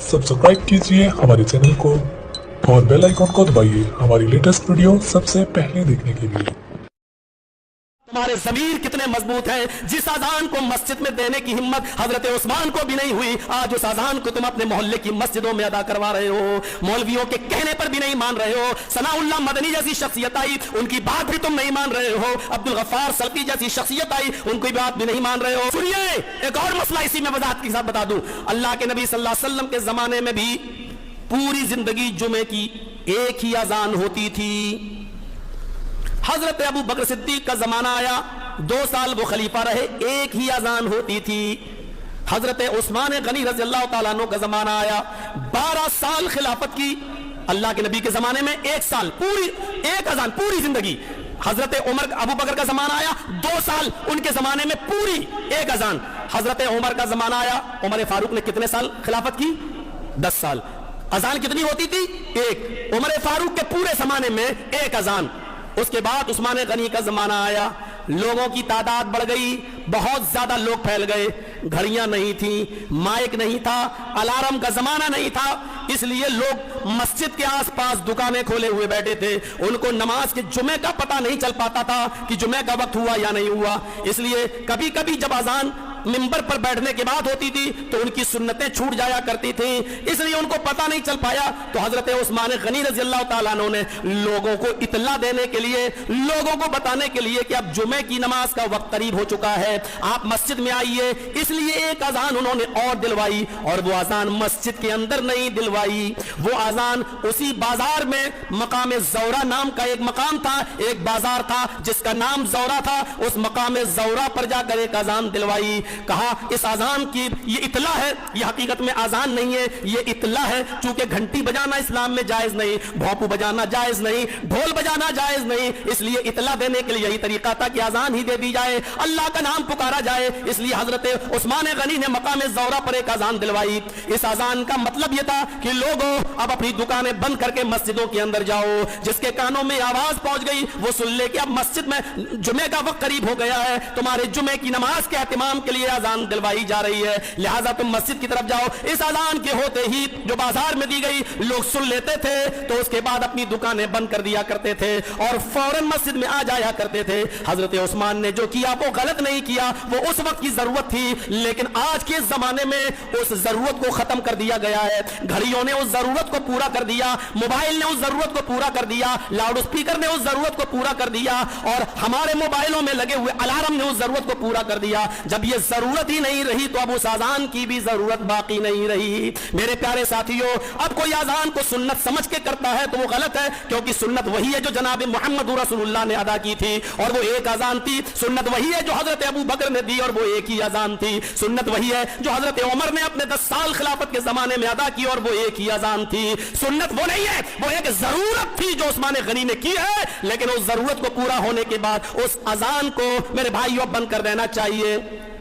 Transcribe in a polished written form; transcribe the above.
Subscribe कीजिए हमारे channel को और बेल आइकॉन को दबाइए हमारी लेटेस्ट वीडियो सबसे पहले देखने के लिए। तुम्हारे ज़मीर कितने मजबूत हैं। जिस अजान को मस्जिद में देने की हिम्मत हजरत उस्मान को भी नहीं हुई, आज उस अजान को तुम अपने मोहल्ले की मस्जिदों में अदा करवा रहे हो। मौलवियों के कहने पर भी नहीं मान रहे हो। सनाउल्लाह मदनी जैसी शख्सियत आई, उनकी बात भी तुम नहीं मान रहे हो। अब्दुल गफ्फार सल्फी जैसी शख्सियत आई, उनकी बात भी नहीं मान रहे हो। सुनिए, एक और मसला इसी में वजाहत के साथ बता दूं। अल्लाह के नबी सल्लल्लाहु अलैहि वसल्लम के जमाने में भी पूरी जिंदगी जुमे की एक ही अजान होती थी। हजरत अबू बकर सिद्दीक का जमाना आया, 2 साल वो खलीफा रहे, एक ही अजान होती थी। हजरत उस्मान गनी रज़ी अल्लाह तआला अन्हु का जमाना आया, 12 साल खिलाफत की। अल्लाह के नबी के जमाने में 1 साल, पूरी एक अजान, पूरी जिंदगी। हजरत उमर अबू बकर का जमाना आया, 2 साल उनके जमाने में पूरी एक अजान। हजरत उमर का जमाना आया, उमर फारूक ने कितने साल खिलाफत की? 10 साल। अजान कितनी होती थी? एक। उमर फारूक के पूरे जमाने में एक अजान। उसके बाद उस्मान गनी का जमाना आया, लोगों की तादाद बढ़ गई, बहुत ज्यादा लोग फैल गए। घड़ियां नहीं थी, माइक नहीं था, अलार्म का जमाना नहीं था, इसलिए लोग मस्जिद के आसपास दुकानें खोले हुए बैठे थे। उनको नमाज के जुमे का पता नहीं चल पाता था कि जुमे का वक्त हुआ या नहीं हुआ। इसलिए कभी कभी जब अजान मिंबर पर बैठने के बाद होती थी तो उनकी सुन्नतें छूट जाया करती थी, इसलिए उनको पता नहीं चल पाया। तो हजरत उस्मान गनी रज़ी अल्लाह तआला अन्हु ने लोगों को इत्तला देने के लिए, लोगों को बताने के लिए कि अब जुमे की नमाज का वक्त करीब हो चुका है, आप मस्जिद में आइए, इसलिए एक अजान उन्होंने और दिलवाई। और वो अजान मस्जिद के अंदर नहीं दिलवाई, वो अजान उसी बाजार में, मकाम ज़ौरा नाम का एक मकाम था, एक बाजार था जिसका नाम ज़ौरा था, उस मकाम ज़ौरा पर जाकर एक अजान दिलवाई। कहा इस अजान की ये इतला है, ये हकीकत में अजान नहीं है, ये इतला है। चूंकि घंटी बजाना इस्लाम में जायज नहीं, भोंपू बजाना जायज नहीं, ढोल बजाना जायज नहीं, इसलिए इतला देने के लिए यही तरीका था कि अजान ही दे दी जाए, अल्लाह का नाम पुकारा जाए। इसलिए हजरत उस्मान गनी ने मकाम ज़ौरा पर एक अजान दिलवाई। इस अजान का मतलब यह था कि लोगों अब अपनी दुकानें बंद करके मस्जिदों के अंदर जाओ, जिसके कानों में आवाज पहुंच गई वो सुन ले कि अब मस्जिद में जुमे का वक्त करीब हो गया है, तुम्हारे जुमे की नमाज के एहतिमाम के लिए अजान दिलवाई जा रही है, लिहाजा तुम मस्जिद की तरफ जाओ। इस अजान के होते ही जो बाजार में दी गई, लोग सुन लेते थे तो उसके बाद अपनी दुकानें बंद कर दिया करते थे और फौरन मस्जिद में आ जाया करते थे। हजरत उस्मान ने जो किया वो गलत नहीं किया, वो उस वक्त की जरूरत थी, लेकिन आज के जमाने में उस जरूरत को खत्म कर दिया गया है। घड़ियों ने उस जरूरत को पूरा कर दिया, मोबाइल ने उस जरूरत को पूरा कर दिया, लाउड स्पीकर ने उस जरूरत को पूरा कर दिया और हमारे मोबाइलों में लगे हुए अलार्म ने उस जरूरत को पूरा कर दिया। जब ये जरूरत ही नहीं रही तो अब उस अजान की भी जरूरत बाकी नहीं रही। मेरे प्यारे साथियों, अब कोई अजान को सुन्नत समझ के करता है तो वो गलत है, क्योंकि सुन्नत वही है जो जनाब मोहम्मद रसूलुल्लाह ने अदा की थी और वो एक अजान थी। सुन्नत वही है जो हजरत अबू बकर ने दी और वो एक ही अजान थी। सुन्नत वही है जो हजरत उमर ने अपने 10 साल खिलाफत के जमाने में अदा की और वो एक ही अजान थी। सुन्नत वो नहीं है, वो एक जरूरत थी जो उस्मान गनी ने की है, लेकिन उस जरूरत को पूरा होने के बाद उस अजान को मेरे भाइयों बंद कर देना चाहिए।